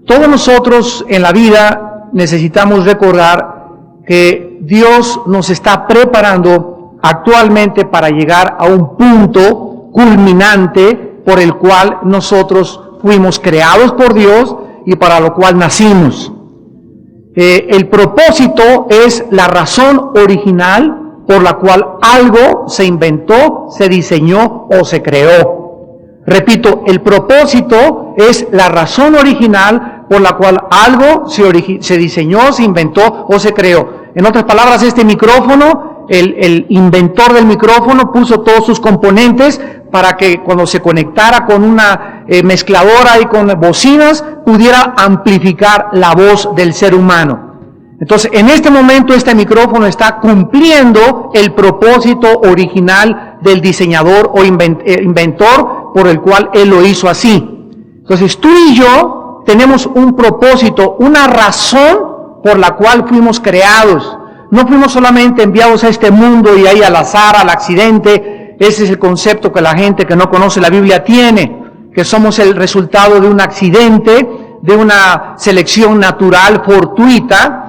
Todos nosotros en la vida necesitamos recordar que Dios nos está preparando actualmente para llegar a un punto culminante por el cual nosotros fuimos creados por Dios y para lo cual nacimos. El propósito es la razón original por la cual algo se inventó, se diseñó o se creó. Repito, el propósito es la razón original por la cual algo se diseñó, se inventó o se creó. En otras palabras, este micrófono, el inventor del micrófono puso todos sus componentes para que cuando se conectara con una mezcladora y con bocinas, pudiera amplificar la voz del ser humano. Entonces, en este momento este micrófono está cumpliendo el propósito original del diseñador o inventor por el cual él lo hizo así. Entonces, tú y yo tenemos un propósito, una razón por la cual fuimos creados. No fuimos solamente enviados a este mundo y ahí al azar, al accidente. Ese es el concepto que la gente que no conoce la Biblia tiene, que somos el resultado de un accidente, de una selección natural fortuita.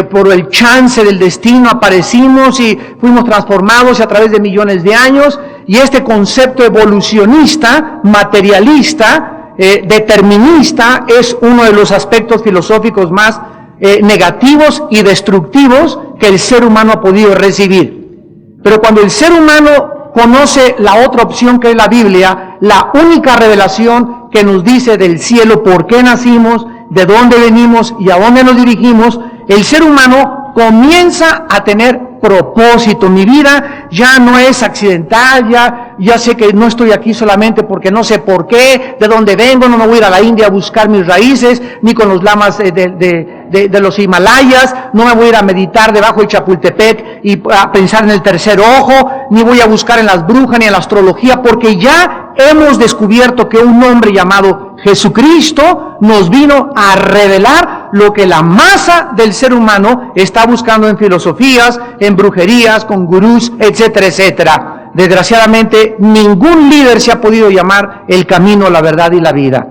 Por el chance del destino aparecimos y fuimos transformados a través de millones de años, y este concepto evolucionista, materialista, determinista, es uno de los aspectos filosóficos más negativos y destructivos que el ser humano ha podido recibir. Pero cuando el ser humano conoce la otra opción que es la Biblia, la única revelación que nos dice del cielo por qué nacimos, de dónde venimos y a dónde nos dirigimos, el ser humano comienza a tener propósito. Mi vida ya no es accidental, ya sé que no estoy aquí solamente porque no sé por qué, de dónde vengo, no me voy a ir a la India a buscar mis raíces, ni con los lamas de los Himalayas, no me voy a ir a meditar debajo del Chapultepec y a pensar en el tercer ojo, ni voy a buscar en las brujas ni en la astrología, porque ya hemos descubierto que un hombre llamado Jesucristo nos vino a revelar lo que la masa del ser humano está buscando en filosofías, en brujerías, con gurús, etcétera, etcétera. Desgraciadamente, ningún líder se ha podido llamar el camino, la verdad y la vida.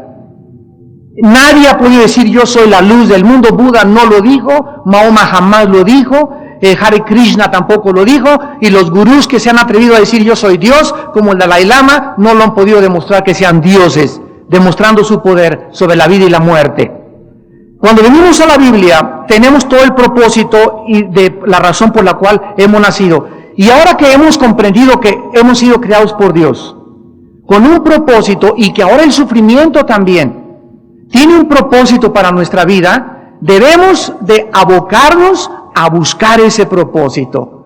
Nadie ha podido decir yo soy la luz del mundo. Buda no lo dijo, Mahoma jamás lo dijo, Hare Krishna tampoco lo dijo, y los gurús que se han atrevido a decir yo soy Dios, como el Dalai Lama, no lo han podido demostrar que sean dioses, demostrando su poder sobre la vida y la muerte. Cuando venimos a la Biblia, tenemos todo el propósito y de la razón por la cual hemos nacido. Y ahora que hemos comprendido que hemos sido creados por Dios, con un propósito, y que ahora el sufrimiento también tiene un propósito para nuestra vida, debemos de abocarnos a buscar ese propósito.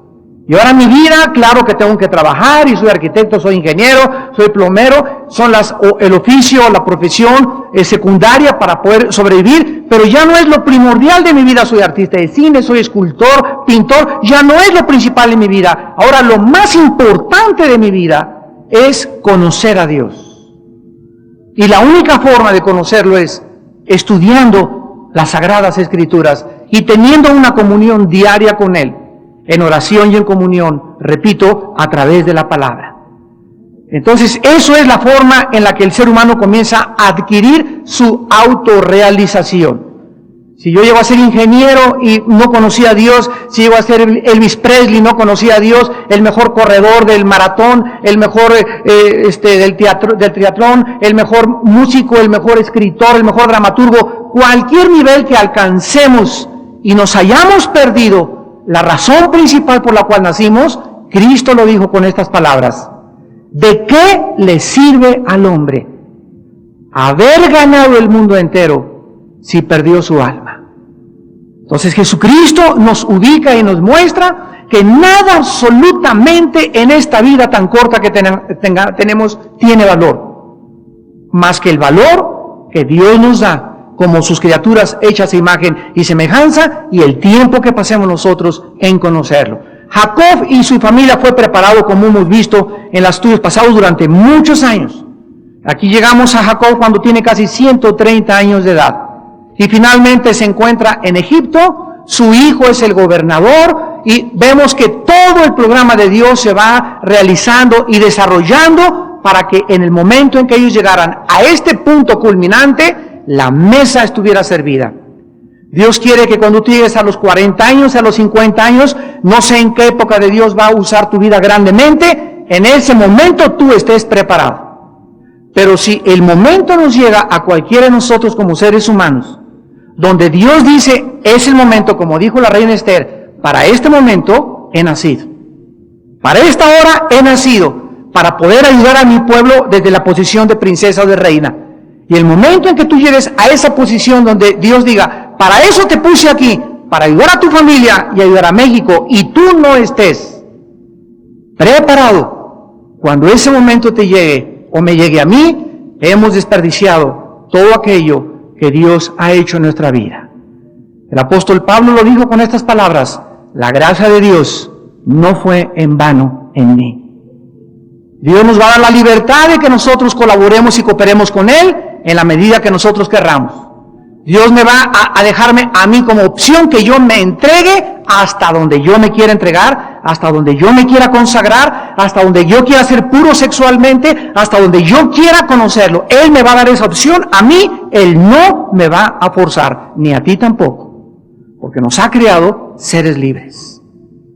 Y ahora mi vida, claro que tengo que trabajar, y soy arquitecto, soy ingeniero, soy plomero, son el oficio, la profesión secundaria para poder sobrevivir, pero ya no es lo primordial de mi vida. Soy artista de cine, soy escultor, pintor, ya no es lo principal en mi vida. Ahora lo más importante de mi vida es conocer a Dios. Y la única forma de conocerlo es estudiando las Sagradas Escrituras y teniendo una comunión diaria con Él, en oración y en comunión, repito, a través de la palabra. Entonces, eso es la forma en la que el ser humano comienza a adquirir su autorrealización. Si yo llego a ser ingeniero y no conocía a Dios, si llego a ser Elvis Presley y no conocía a Dios, el mejor corredor del maratón, el mejor del triatlón, el mejor músico, el mejor escritor, el mejor dramaturgo, cualquier nivel que alcancemos y nos hayamos perdido la razón principal por la cual nacimos, Cristo lo dijo con estas palabras: ¿de qué le sirve al hombre haber ganado el mundo entero si perdió su alma? Entonces Jesucristo nos ubica y nos muestra que nada absolutamente en esta vida tan corta que tenemos tiene valor, más que el valor que Dios nos da como sus criaturas hechas a imagen y semejanza, y el tiempo que pasemos nosotros en conocerlo. Jacob y su familia fue preparado, como hemos visto en los estudios pasados, durante muchos años. Aquí llegamos a Jacob cuando tiene casi 130 años de edad. Y finalmente se encuentra en Egipto, su hijo es el gobernador, y vemos que todo el programa de Dios se va realizando y desarrollando para que en el momento en que ellos llegaran a este punto culminante, la mesa estuviera servida. Dios quiere que cuando tú llegues a los 40 años, a los 50 años, no sé en qué época de Dios va a usar tu vida grandemente, en ese momento tú estés preparado. Pero si el momento nos llega a cualquiera de nosotros como seres humanos, donde Dios dice, es el momento, como dijo la reina Esther, para este momento he nacido. Para esta hora he nacido, para poder ayudar a mi pueblo desde la posición de princesa o de reina. Y el momento en que tú llegues a esa posición donde Dios diga, para eso te puse aquí, para ayudar a tu familia y ayudar a México, y tú no estés preparado, cuando ese momento te llegue o me llegue a mí, hemos desperdiciado todo aquello que Dios ha hecho en nuestra vida. El apóstol Pablo lo dijo con estas palabras: la gracia de Dios no fue en vano en mí. Dios nos va a dar la libertad de que nosotros colaboremos y cooperemos con Él en la medida que nosotros querramos. Dios me va a dejarme a mí como opción que yo me entregue hasta donde yo me quiera entregar, hasta donde yo me quiera consagrar, hasta donde yo quiera ser puro sexualmente, hasta donde yo quiera conocerlo. Él me va a dar esa opción, a mí Él no me va a forzar, ni a ti tampoco, porque nos ha creado seres libres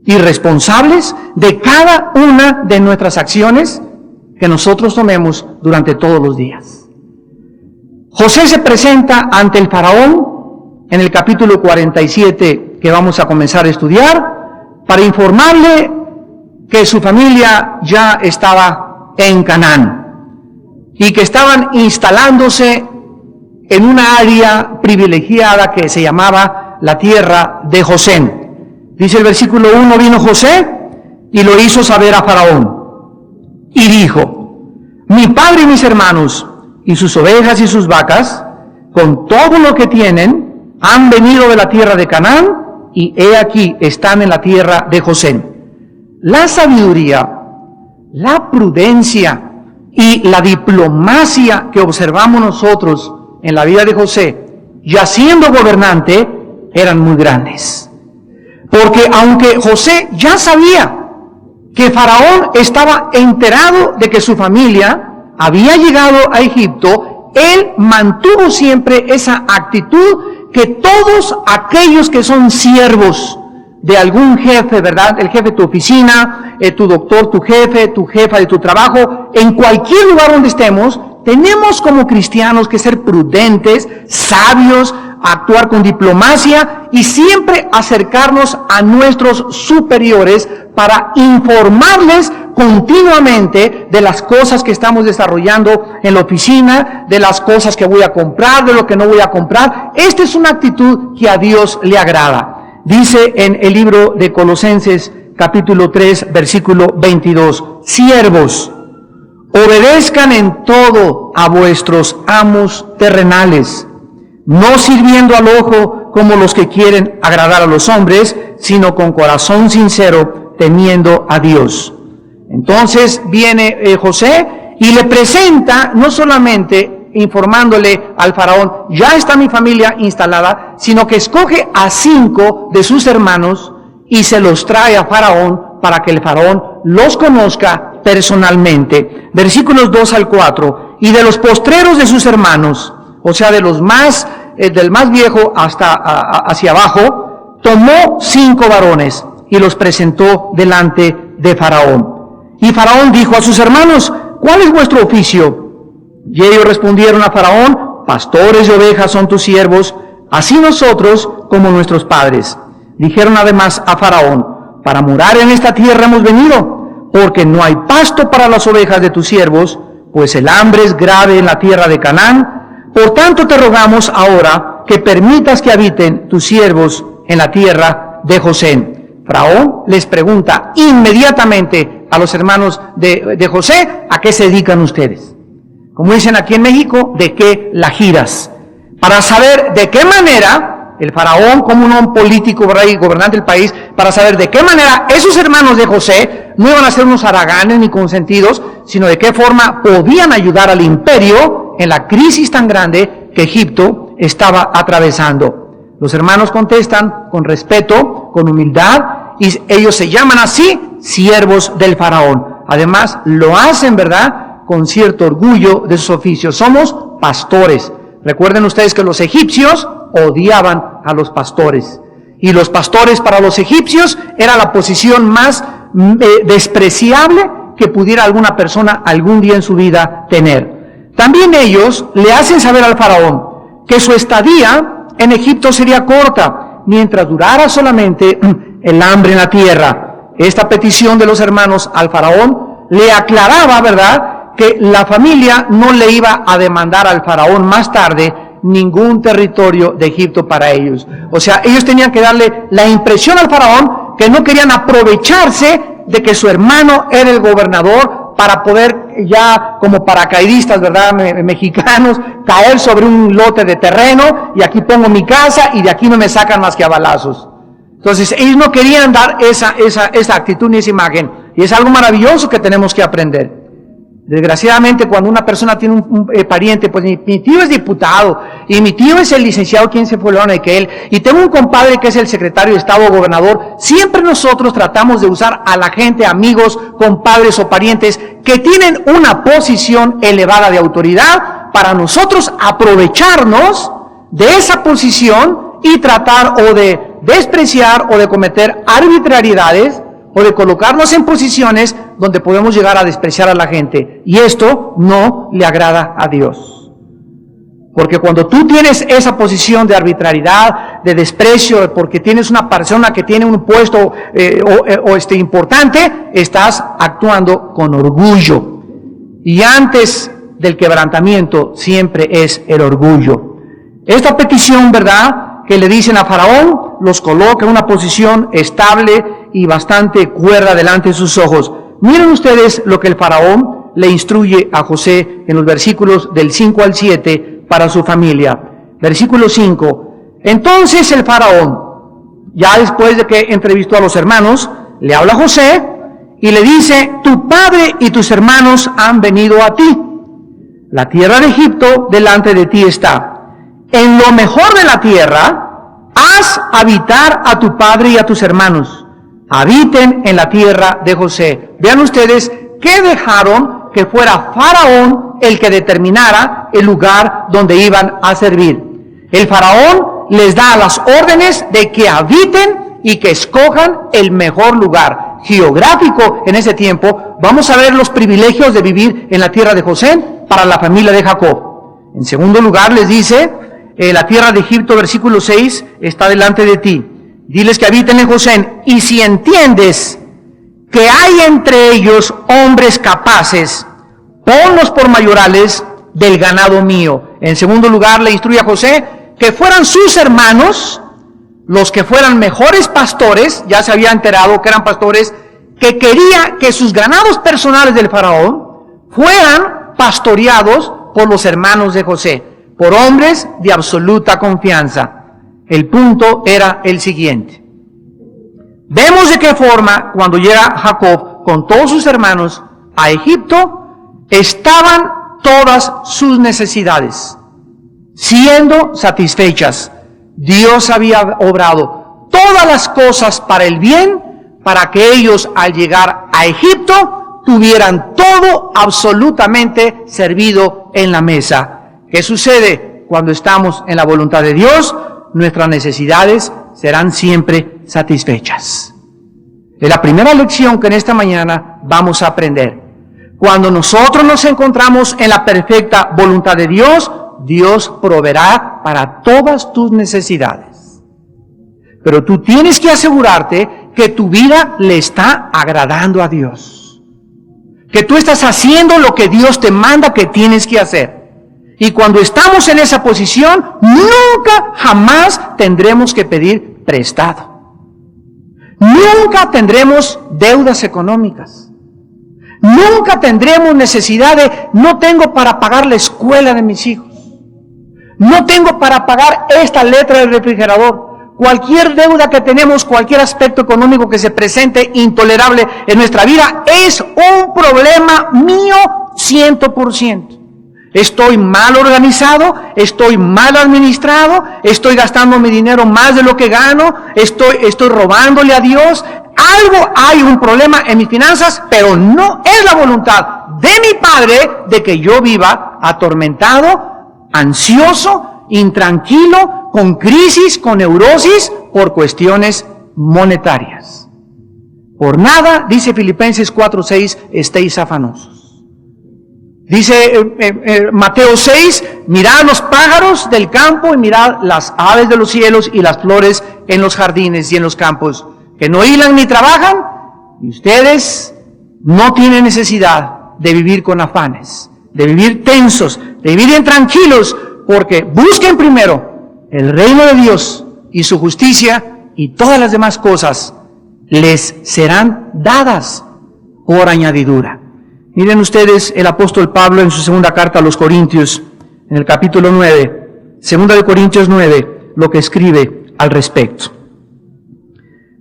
y responsables de cada una de nuestras acciones que nosotros tomemos durante todos los días. José se presenta ante el faraón en el capítulo 47 que vamos a comenzar a estudiar, para informarle que su familia ya estaba en Canaán y que estaban instalándose en una área privilegiada que se llamaba la tierra de Gosén. Dice el versículo 1, vino José y lo hizo saber a Faraón y dijo: mi padre y mis hermanos y sus ovejas y sus vacas, con todo lo que tienen, han venido de la tierra de Canaán, y he aquí están en la tierra de Gosén. La sabiduría, la prudencia y la diplomacia que observamos nosotros en la vida de José, ya siendo gobernante, eran muy grandes. Porque aunque José ya sabía que Faraón estaba enterado de que su familia había llegado a Egipto, él mantuvo siempre esa actitud que todos aquellos que son siervos de algún jefe, ¿verdad? El jefe de tu oficina, tu doctor, tu jefa de tu trabajo, en cualquier lugar donde estemos, tenemos como cristianos que ser prudentes, sabios, actuar con diplomacia y siempre acercarnos a nuestros superiores para informarles continuamente de las cosas que estamos desarrollando en la oficina, de las cosas que voy a comprar, de lo que no voy a comprar. Esta es una actitud que a Dios le agrada. Dice en el libro de Colosenses capítulo 3 versículo 22, siervos, obedezcan en todo a vuestros amos terrenales, no sirviendo al ojo como los que quieren agradar a los hombres, sino con corazón sincero, temiendo a Dios. Entonces viene José y le presenta, no solamente informándole al faraón, ya está mi familia instalada, sino que escoge a 5 de sus hermanos y se los trae a Faraón para que el faraón los conozca personalmente. Versículos 2 al 4, y de los postreros de sus hermanos, o sea, de los más, del más viejo hacia abajo, tomó 5 varones y los presentó delante de Faraón. Y Faraón dijo a sus hermanos, ¿cuál es vuestro oficio? Y ellos respondieron a Faraón, pastores de ovejas son tus siervos, así nosotros como nuestros padres. Dijeron además a Faraón, para morar en esta tierra hemos venido, porque no hay pasto para las ovejas de tus siervos, pues el hambre es grave en la tierra de Canaán. Por tanto te rogamos ahora que permitas que habiten tus siervos en la tierra de Gosén. Faraón les pregunta inmediatamente a los hermanos de José, ¿a qué se dedican ustedes? Como dicen aquí en México, ¿de qué la giras? para saber de qué manera el faraón, como un político, ¿verdad?, y gobernante del país, para saber de qué manera esos hermanos de José no iban a ser unos haraganes ni consentidos, sino de qué forma podían ayudar al imperio en la crisis tan grande que Egipto estaba atravesando. Los hermanos contestan con respeto, con humildad, y ellos se llaman así, siervos del faraón. Además, lo hacen, ¿verdad?, con cierto orgullo de sus oficios. Somos pastores. Recuerden ustedes que los egipcios odiaban a los pastores. Y los pastores para los egipcios era la posición más despreciable que pudiera alguna persona algún día en su vida tener. También ellos le hacen saber al faraón que su estadía en Egipto sería corta, mientras durara solamente el hambre en la tierra. Esta petición de los hermanos al faraón le aclaraba, ¿verdad?, que la familia no le iba a demandar al faraón más tarde ningún territorio de Egipto para ellos. O sea, ellos tenían que darle la impresión al faraón que no querían aprovecharse de que su hermano era el gobernador para poder ya como paracaidistas, ¿verdad?, mexicanos, caer sobre un lote de terreno y aquí pongo mi casa y de aquí no me sacan más que a balazos. Entonces, ellos no querían dar esa actitud ni esa imagen. Y es algo maravilloso que tenemos que aprender. Desgraciadamente, cuando una persona tiene un pariente, pues mi tío es diputado, y mi tío es el licenciado, ¿quién se fue de que él? Y tengo un compadre que es el secretario de Estado o gobernador. Siempre nosotros tratamos de usar a la gente, amigos, compadres o parientes que tienen una posición elevada de autoridad para nosotros aprovecharnos de esa posición y tratar o de despreciar o de cometer arbitrariedades o de colocarnos en posiciones donde podemos llegar a despreciar a la gente. Y esto no le agrada a Dios. Porque cuando tú tienes esa posición de arbitrariedad, de desprecio, porque tienes una persona que tiene un puesto importante, estás actuando con orgullo. Y antes del quebrantamiento siempre es el orgullo. Esta petición, ¿verdad?, que le dicen a Faraón, los coloca en una posición estable y bastante cuerda delante de sus ojos. Miren ustedes lo que el Faraón le instruye a José en los versículos del 5 al 7 para su familia. Versículo 5. Entonces el Faraón, ya después de que entrevistó a los hermanos, le habla a José y le dice, tu padre y tus hermanos han venido a ti. La tierra de Egipto delante de ti está. En lo mejor de la tierra, haz habitar a tu padre y a tus hermanos. Habiten en la tierra de José. Vean ustedes que dejaron que fuera Faraón el que determinara el lugar donde iban a servir. El Faraón les da las órdenes de que habiten y que escojan el mejor lugar geográfico en ese tiempo. Vamos a ver los privilegios de vivir en la tierra de José para la familia de Jacob. En segundo lugar les dice, la tierra de Egipto, versículo 6, está delante de ti. Diles que habiten en Gosén, y si entiendes que hay entre ellos hombres capaces, ponlos por mayorales del ganado mío. En segundo lugar, le instruye a José que fueran sus hermanos los que fueran mejores pastores. Ya se había enterado que eran pastores, que quería que sus ganados personales del faraón fueran pastoreados por los hermanos de José, por hombres de absoluta confianza. El punto era el siguiente. Vemos de qué forma, cuando llega Jacob con todos sus hermanos a Egipto, estaban todas sus necesidades siendo satisfechas. Dios había obrado todas las cosas para el bien, para que ellos al llegar a Egipto tuvieran todo absolutamente servido en la mesa. ¿Qué sucede cuando estamos en la voluntad de Dios? Nuestras necesidades serán siempre satisfechas. Es la primera lección que en esta mañana vamos a aprender. Cuando nosotros nos encontramos en la perfecta voluntad de Dios, Dios proveerá para todas tus necesidades. Pero tú tienes que asegurarte que tu vida le está agradando a Dios. Que tú estás haciendo lo que Dios te manda que tienes que hacer. Y cuando estamos en esa posición, nunca jamás tendremos que pedir prestado. Nunca tendremos deudas económicas. Nunca tendremos necesidad de, no tengo para pagar la escuela de mis hijos. No tengo para pagar esta letra del refrigerador. Cualquier deuda que tenemos, cualquier aspecto económico que se presente intolerable en nuestra vida, es un problema mío 100%. Estoy mal organizado, estoy mal administrado, estoy gastando mi dinero más de lo que gano, estoy robándole a Dios. Hay un problema en mis finanzas, pero no es la voluntad de mi Padre de que yo viva atormentado, ansioso, intranquilo, con crisis, con neurosis, por cuestiones monetarias. Por nada, dice Filipenses 4:6, estéis afanosos. Dice Mateo 6, mirad los pájaros del campo y mirad las aves de los cielos y las flores en los jardines y en los campos, que no hilan ni trabajan, y ustedes no tienen necesidad de vivir con afanes, de vivir tensos, de vivir intranquilos, porque busquen primero el reino de Dios y su justicia, y todas las demás cosas les serán dadas por añadidura. Miren ustedes el apóstol Pablo en su segunda carta a los Corintios, en el capítulo 9, segunda de Corintios 9, lo que escribe al respecto.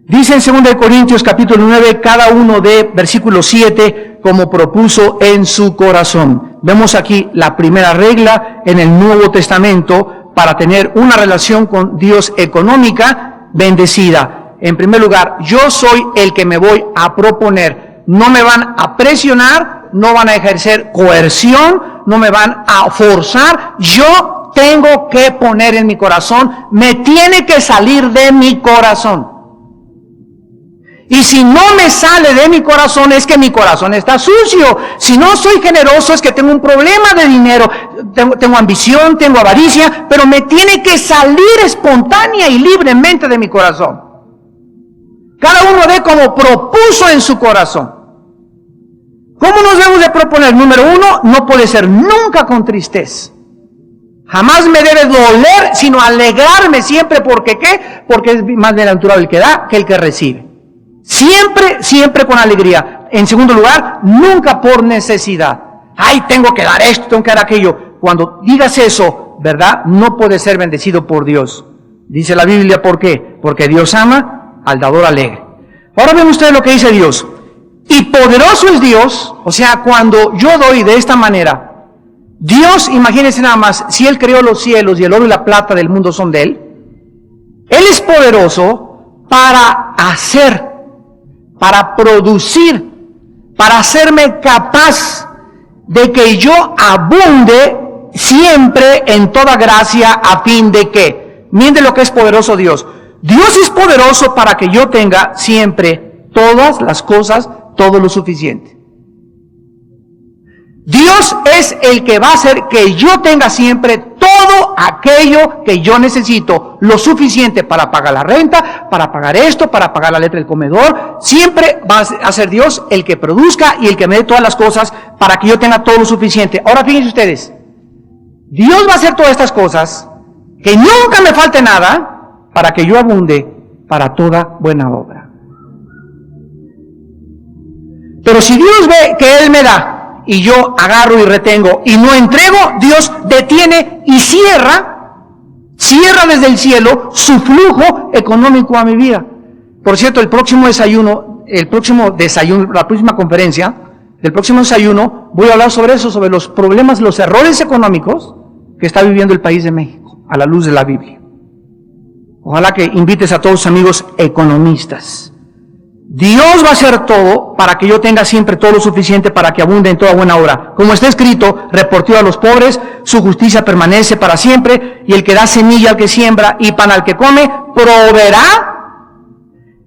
Dice en segunda de Corintios capítulo 9, cada uno de versículo 7, como propuso en su corazón. Vemos aquí la primera regla en el Nuevo Testamento para tener una relación con Dios económica bendecida. En primer lugar, yo soy el que me voy a proponer. No me van a presionar, no van a ejercer coerción, no me van a forzar. Yo tengo que poner en mi corazón, me tiene que salir de mi corazón. Y si no me sale de mi corazón, es que mi corazón está sucio. Si no soy generoso, es que tengo un problema de dinero, tengo ambición, tengo avaricia, pero me tiene que salir espontánea y libremente de mi corazón. Cada uno ve como propuso en su corazón. ¿Cómo nos debemos de proponer? Número uno, no puede ser nunca con tristeza. Jamás me debe doler, sino alegrarme siempre. ¿Porque qué? Porque es más bienaventurado el que da que el que recibe. Siempre con alegría. En segundo lugar, nunca por necesidad. Ay, tengo que dar esto, tengo que dar aquello. Cuando digas eso, ¿verdad? No puedes ser bendecido por Dios. Dice la Biblia, ¿por qué? Porque Dios ama al dador alegre. Ahora ven ustedes lo que dice Dios. Y poderoso es Dios, o sea, cuando yo doy de esta manera, Dios, imagínense nada más, si Él creó los cielos y el oro y la plata del mundo son de Él es poderoso para hacer, para producir, para hacerme capaz de que yo abunde siempre en toda gracia, a fin de que, miren lo que es poderoso Dios. Dios es poderoso para que yo tenga siempre todas las cosas, todo lo suficiente. Dios es el que va a hacer que yo tenga siempre todo aquello que yo necesito, lo suficiente para pagar la renta, para pagar esto, para pagar la letra del comedor. Siempre va a ser Dios el que produzca y el que me dé todas las cosas para que yo tenga todo lo suficiente. Ahora fíjense ustedes, Dios va a hacer todas estas cosas, que nunca me falte nada, para que yo abunde para toda buena obra. Pero si Dios ve que Él me da, y yo agarro y retengo, y no entrego, Dios detiene y cierra desde el cielo su flujo económico a mi vida. Por cierto, la próxima conferencia, del próximo desayuno, voy a hablar sobre eso, sobre los problemas, los errores económicos que está viviendo el país de México, a la luz de la Biblia. Ojalá que invites a todos tus amigos economistas. Dios va a hacer todo para que yo tenga siempre todo lo suficiente para que abunde en toda buena obra. Como está escrito, repartió a los pobres, su justicia permanece para siempre, y el que da semilla al que siembra y pan al que come, proveerá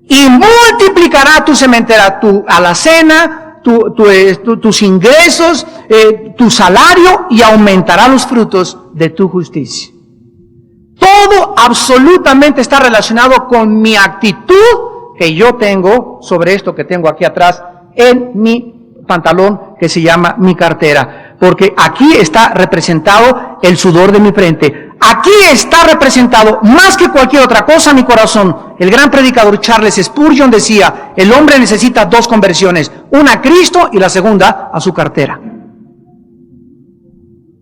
y multiplicará tu sementera, tu alacena, tus ingresos, tu salario, y aumentará los frutos de tu justicia. Todo absolutamente está relacionado con mi actitud que yo tengo sobre esto que tengo aquí atrás en mi pantalón, que se llama mi cartera. Porque aquí está representado el sudor de mi frente. Aquí está representado, más que cualquier otra cosa, mi corazón. El gran predicador Charles Spurgeon decía, el hombre necesita dos conversiones, una a Cristo y la segunda a su cartera.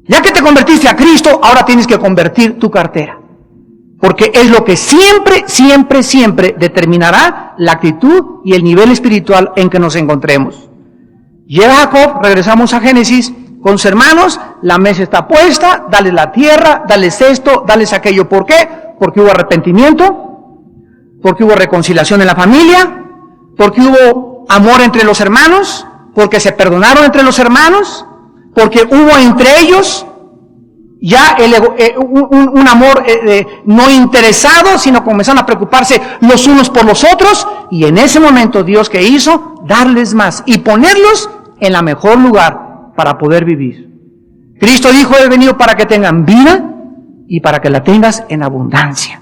Ya que te convertiste a Cristo, ahora tienes que convertir tu cartera. Porque es lo que siempre, siempre, siempre determinará la actitud y el nivel espiritual en que nos encontremos. Llega Jacob, regresamos a Génesis, con sus hermanos, la mesa está puesta, dale la tierra, dales esto, dales aquello. ¿Por qué? Porque hubo arrepentimiento, porque hubo reconciliación en la familia, porque hubo amor entre los hermanos, porque se perdonaron entre los hermanos, porque hubo entre ellos ya un amor no interesado, sino comenzaron a preocuparse los unos por los otros, y en ese momento Dios, ¿qué hizo? Darles más y ponerlos en la mejor lugar para poder vivir. Cristo dijo: he venido para que tengan vida y para que la tengas en abundancia.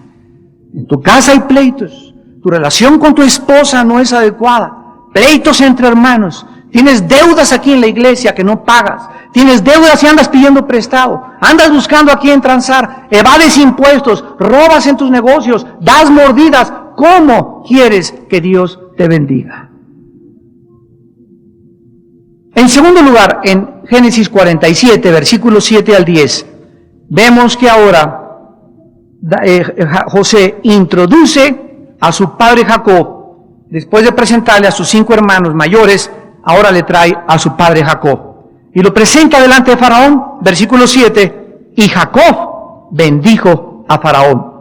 En tu casa hay pleitos, tu relación con tu esposa no es adecuada, pleitos entre hermanos, tienes deudas aquí en la iglesia que no pagas, tienes deudas y andas pidiendo prestado, andas buscando a quién transar, evades impuestos, robas en tus negocios, das mordidas. ¿Cómo quieres que Dios te bendiga? En segundo lugar, en Génesis 47, versículos 7 al 10, vemos que ahora José introduce a su padre Jacob, después de presentarle a sus 5 hermanos mayores, ahora le trae a su padre Jacob. Y lo presenta delante de Faraón, versículo 7, y Jacob bendijo a Faraón.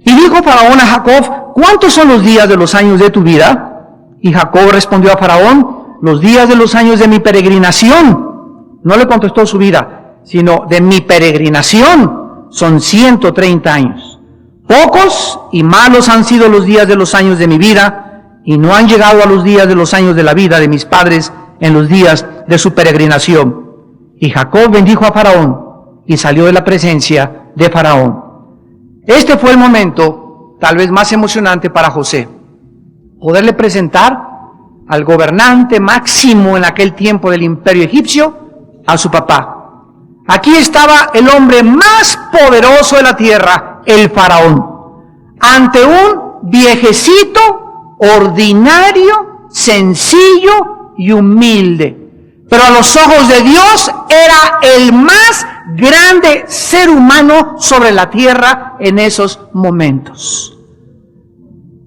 Y dijo Faraón a Jacob: ¿cuántos son los días de los años de tu vida? Y Jacob respondió a Faraón: los días de los años de mi peregrinación. No le contestó su vida, sino de mi peregrinación son 130 años. Pocos y malos han sido los días de los años de mi vida, y no han llegado a los días de los años de la vida de mis padres en los días de su peregrinación. Y Jacob bendijo a Faraón y salió de la presencia de Faraón. Este fue el momento tal vez más emocionante para José, poderle presentar al gobernante máximo en aquel tiempo del imperio egipcio, a su papá. Aquí estaba el hombre más poderoso de la tierra, el faraón, ante un viejecito ordinario, sencillo y humilde. Pero a los ojos de Dios era el más grande ser humano sobre la tierra en esos momentos.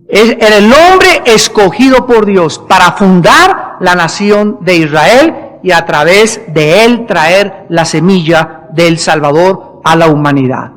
Era el hombre escogido por Dios para fundar la nación de Israel y a través de él traer la semilla del Salvador a la humanidad.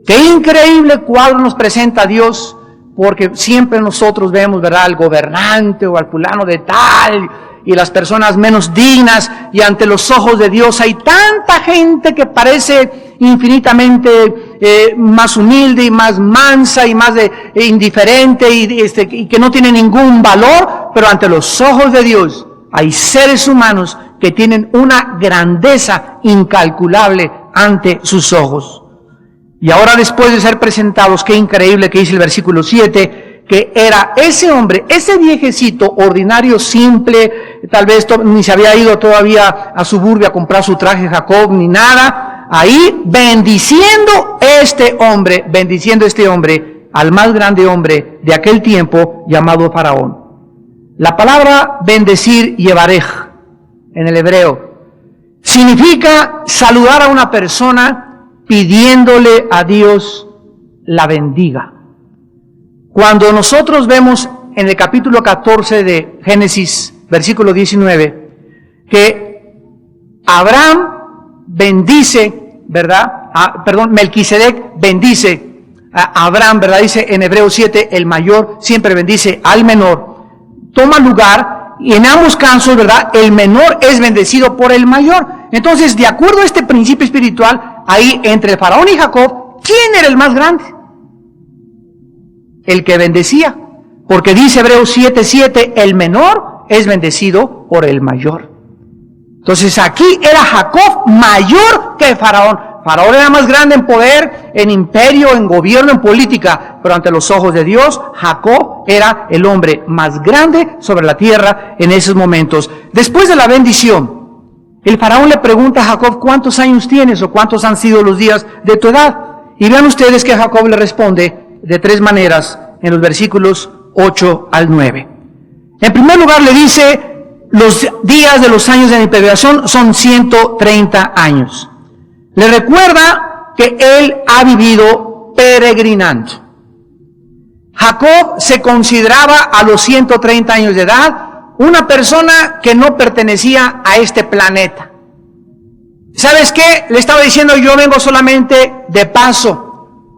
Qué increíble cuadro nos presenta Dios, porque siempre nosotros vemos, ¿verdad?, al gobernante o al fulano de tal y las personas menos dignas, y ante los ojos de Dios hay tanta gente que parece infinitamente más humilde y más mansa y más indiferente y que no tiene ningún valor, pero ante los ojos de Dios hay seres humanos que tienen una grandeza incalculable ante sus ojos. Y ahora, después de ser presentados, qué increíble que dice el versículo 7, que era ese hombre, ese viejecito ordinario, simple, tal vez ni se había ido todavía a Suburbia a comprar su traje Jacob ni nada, ahí bendiciendo este hombre al más grande hombre de aquel tiempo llamado Faraón. La palabra bendecir, yevarej, en el hebreo, significa saludar a una persona pidiéndole a Dios la bendiga. Cuando nosotros vemos en el capítulo 14 de Génesis, versículo 19, que Abraham bendice, ¿verdad? Melquisedec bendice a Abraham, ¿verdad? Dice en Hebreos 7, el mayor siempre bendice al menor. Toma lugar, y en ambos casos, ¿verdad?, el menor es bendecido por el mayor. Entonces, de acuerdo a este principio espiritual, ahí entre Faraón y Jacob, ¿quién era el más grande? El que bendecía, porque dice Hebreos 7:7, el menor es bendecido por el mayor. Entonces aquí era Jacob mayor que Faraón. Faraón era más grande en poder, en imperio, en gobierno, en política, pero ante los ojos de Dios, Jacob era el hombre más grande sobre la tierra en esos momentos. Después de la bendición, el faraón le pregunta a Jacob: ¿cuántos años tienes o cuántos han sido los días de tu edad? Y vean ustedes que Jacob le responde de 3 maneras en los versículos 8 al 9. En primer lugar le dice: los días de los años de mi peregrinación son 130 años. Le recuerda que él ha vivido peregrinando. Jacob se consideraba a los 130 años de edad una persona que no pertenecía a este planeta. ¿Sabes qué? Le estaba diciendo, yo vengo solamente de paso.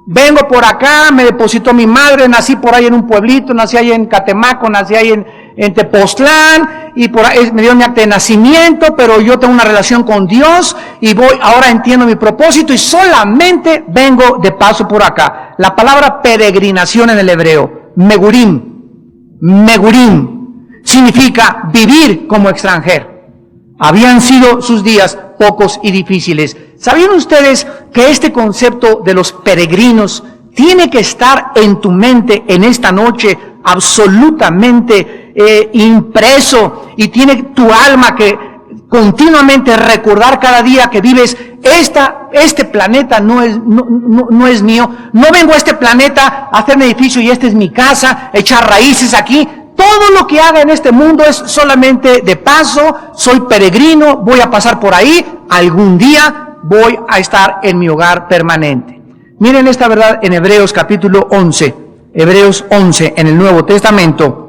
Vengo por acá, me depositó mi madre, nací por ahí en un pueblito, nací ahí en Catemaco, nací ahí en Tepoztlán, y por ahí me dio mi acta de nacimiento, pero yo tengo una relación con Dios, y ahora entiendo mi propósito, y solamente vengo de paso por acá. La palabra peregrinación en el hebreo, megurim, significa vivir como extranjero. Habían sido sus días pocos y difíciles. ¿Sabían ustedes que este concepto de los peregrinos tiene que estar en tu mente en esta noche absolutamente impreso, y tiene tu alma que continuamente recordar cada día que vives, este planeta no es mío, no vengo a este planeta a hacer un edificio y esta es mi casa, echar raíces aquí? Todo lo que haga en este mundo es solamente de paso, soy peregrino, voy a pasar por ahí, algún día voy a estar en mi hogar permanente. Miren esta verdad en Hebreos capítulo 11, Hebreos 11 en el Nuevo Testamento.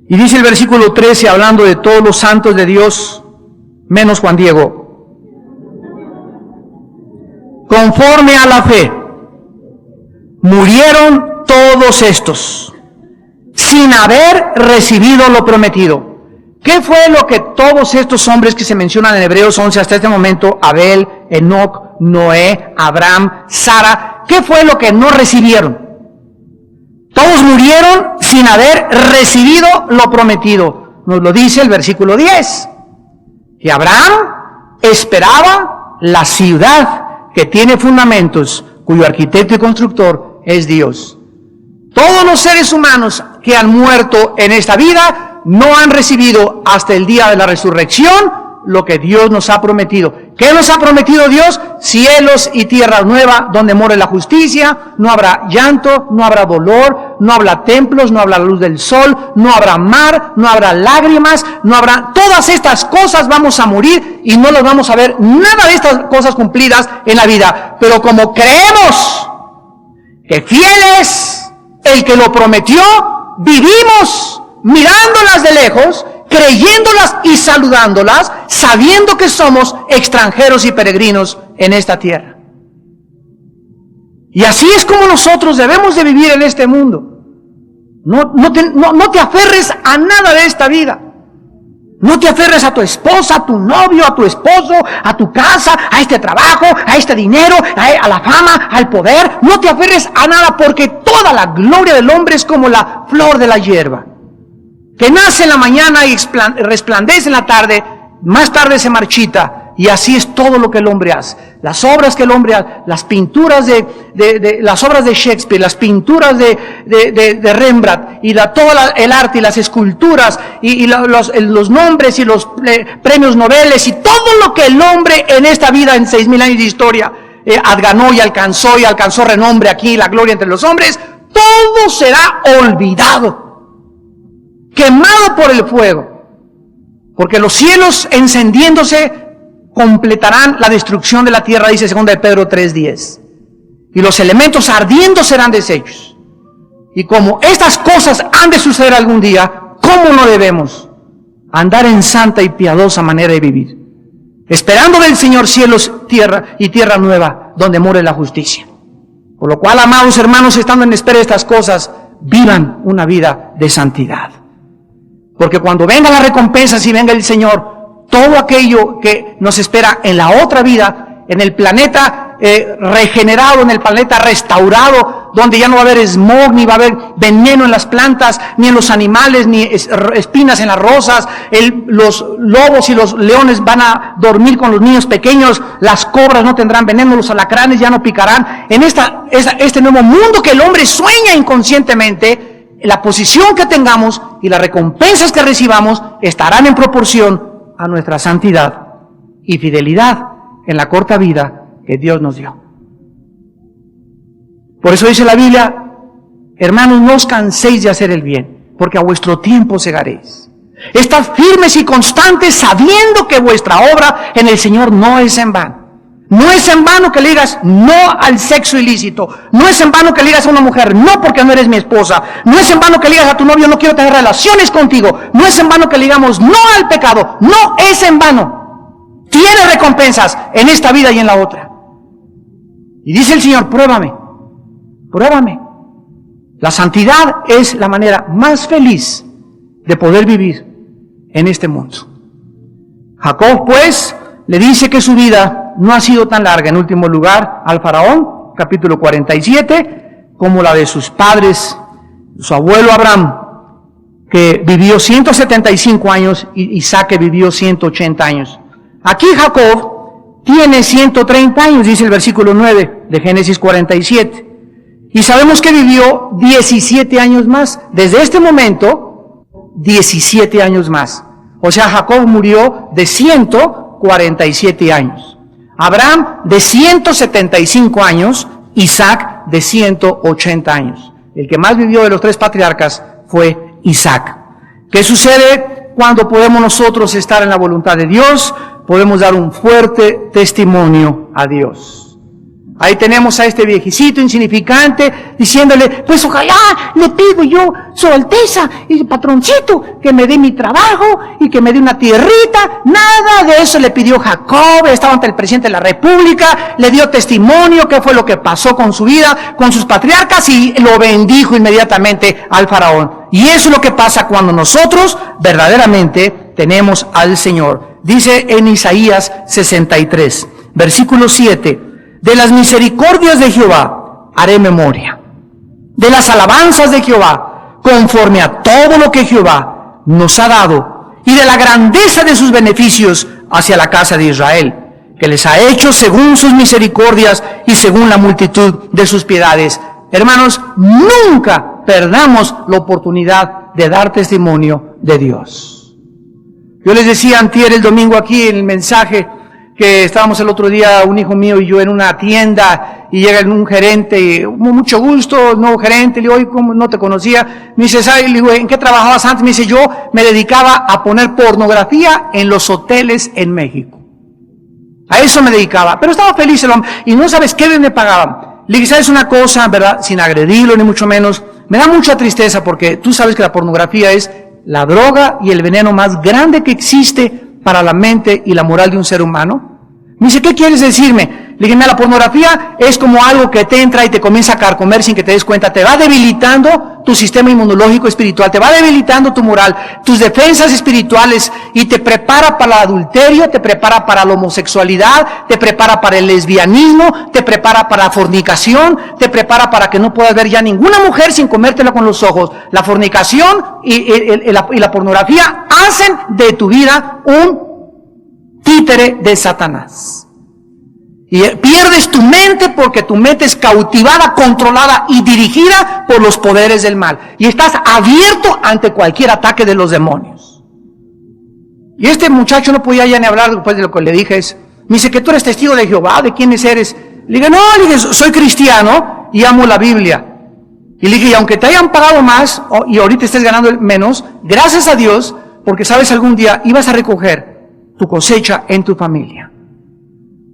Y dice el versículo 13, hablando de todos los santos de Dios, menos Juan Diego. Conforme a la fe, murieron todos estos, sin haber recibido lo prometido. ¿Qué fue lo que todos estos hombres que se mencionan en Hebreos 11 hasta este momento, Abel, Enoc, Noé, Abraham, Sara, qué fue lo que no recibieron? Todos murieron sin haber recibido lo prometido. Nos lo dice el versículo 10. Y Abraham esperaba la ciudad que tiene fundamentos, cuyo arquitecto y constructor es Dios. Todos los seres humanos que han muerto en esta vida no han recibido hasta el día de la resurrección lo que Dios nos ha prometido. ¿Qué nos ha prometido Dios? Cielos y tierra nueva, donde more la justicia, no habrá llanto, no habrá dolor, no habrá templos, no habrá luz del sol, no habrá mar, no habrá lágrimas, no habrá... Todas estas cosas vamos a morir y no las vamos a ver, nada de estas cosas cumplidas en la vida. Pero como creemos que fiel es el que lo prometió, vivimos mirándolas de lejos, creyéndolas y saludándolas, sabiendo que somos extranjeros y peregrinos en esta tierra. Y así es como nosotros debemos de vivir en este mundo. No te aferres a nada de esta vida. No te aferres a tu esposa, a tu novio, a tu esposo, a tu casa, a este trabajo, a este dinero, a la fama, al poder. No te aferres a nada, porque toda la gloria del hombre es como la flor de la hierba, que nace en la mañana y resplandece en la tarde, más tarde se marchita. Y así es todo lo que el hombre hace. Las obras que el hombre hace, las pinturas las obras de Shakespeare, las pinturas de Rembrandt, y todo el arte y las esculturas, y los nombres y los premios Nobel, y todo lo que el hombre en esta vida, en 6,000 años de historia, ganó y alcanzó renombre aquí, la gloria entre los hombres, todo será olvidado, quemado por el fuego, porque los cielos encendiéndose completarán la destrucción de la tierra, dice 2 de Pedro 3:10. Y los elementos ardiendo serán deshechos. Y como estas cosas han de suceder algún día, ¿cómo no debemos andar en santa y piadosa manera de vivir? Esperando del Señor cielos, tierra y tierra nueva, donde more la justicia. Por lo cual, amados hermanos, estando en espera de estas cosas, vivan una vida de santidad. Porque cuando vengan las recompensas y venga el Señor, todo aquello que nos espera en la otra vida, en el planeta regenerado, en el planeta restaurado, donde ya no va a haber smog, ni va a haber veneno en las plantas, ni en los animales, ni espinas en las rosas, los lobos y los leones van a dormir con los niños pequeños, las cobras no tendrán veneno, los alacranes ya no picarán. En este nuevo mundo que el hombre sueña inconscientemente, la posición que tengamos y las recompensas que recibamos estarán en proporción a nuestra santidad y fidelidad en la corta vida que Dios nos dio. Por eso dice la Biblia: hermanos, no os canséis de hacer el bien, porque a vuestro tiempo segaréis. Estad firmes y constantes, sabiendo que vuestra obra en el Señor no es en vano. No es en vano que le digas no al sexo ilícito. No es en vano que le digas a una mujer no porque no eres mi esposa. No es en vano que le digas a tu novio no quiero tener relaciones contigo. No es en vano que le digamos no al pecado. No es en vano. Tiene recompensas en esta vida y en la otra. Y dice el Señor, pruébame. Pruébame. La santidad es la manera más feliz de poder vivir en este mundo. Jacob, pues, le dice que su vida no ha sido tan larga, en último lugar, al faraón, capítulo 47, como la de sus padres, su abuelo Abraham, que vivió 175 años, y Isaac, que vivió 180 años. Aquí Jacob tiene 130 años, dice el versículo 9 de Génesis 47. Y sabemos que vivió 17 años más. Desde este momento, 17 años más. O sea, Jacob murió de 147 años. Abraham de 175 años, Isaac de 180 años. El que más vivió de los tres patriarcas fue Isaac. ¿Qué sucede cuando podemos nosotros estar en la voluntad de Dios? Podemos dar un fuerte testimonio a Dios. Ahí tenemos a este viejecito insignificante diciéndole, pues ojalá le pido yo, su alteza y patroncito, que me dé mi trabajo y que me dé una tierrita. Nada de eso le pidió Jacob. Estaba ante el presidente de la República, le dio testimonio qué fue lo que pasó con su vida, con sus patriarcas, y lo bendijo inmediatamente al faraón. Y eso es lo que pasa cuando nosotros verdaderamente tenemos al Señor. Dice en Isaías 63, versículo 7, de las misericordias de Jehová haré memoria, de las alabanzas de Jehová, conforme a todo lo que Jehová nos ha dado, y de la grandeza de sus beneficios hacia la casa de Israel, que les ha hecho según sus misericordias y según la multitud de sus piedades. Hermanos, nunca perdamos la oportunidad de dar testimonio de Dios. Yo les decía antier, el domingo aquí en el mensaje, que estábamos el otro día, un hijo mío y yo, en una tienda, y llega un gerente, mucho gusto, nuevo gerente, le digo, oye, ¿cómo no te conocía? Me dice, ¿sabes? Le digo, ¿en qué trabajabas antes? Me dice, yo me dedicaba a poner pornografía en los hoteles en México. A eso me dedicaba, pero estaba feliz el hombre, y no sabes qué me pagaban. Le dije, ¿sabes una cosa, verdad? Sin agredirlo, ni mucho menos, me da mucha tristeza, porque tú sabes que la pornografía es la droga y el veneno más grande que existe para la mente y la moral de un ser humano. Me dice, ¿qué quieres decirme? Le dije, la pornografía es como algo que te entra y te comienza a carcomer sin que te des cuenta. Te va debilitando tu sistema inmunológico espiritual, te va debilitando tu moral, tus defensas espirituales, y te prepara para el adulterio, te prepara para la homosexualidad, te prepara para el lesbianismo, te prepara para la fornicación, te prepara para que no puedas ver ya ninguna mujer sin comértela con los ojos. La fornicación y la pornografía hacen de tu vida un títere de Satanás. Y pierdes tu mente porque tu mente es cautivada, controlada y dirigida por los poderes del mal. Y estás abierto ante cualquier ataque de los demonios. Y este muchacho no podía ya ni hablar después de lo que le dije. Me dice, que tú eres testigo de Jehová, ¿de quiénes eres? Le dije, no, soy cristiano y amo la Biblia. Y le dije, y aunque te hayan pagado más y ahorita estés ganando menos, gracias a Dios, porque sabes, algún día ibas a recoger tu cosecha en tu familia.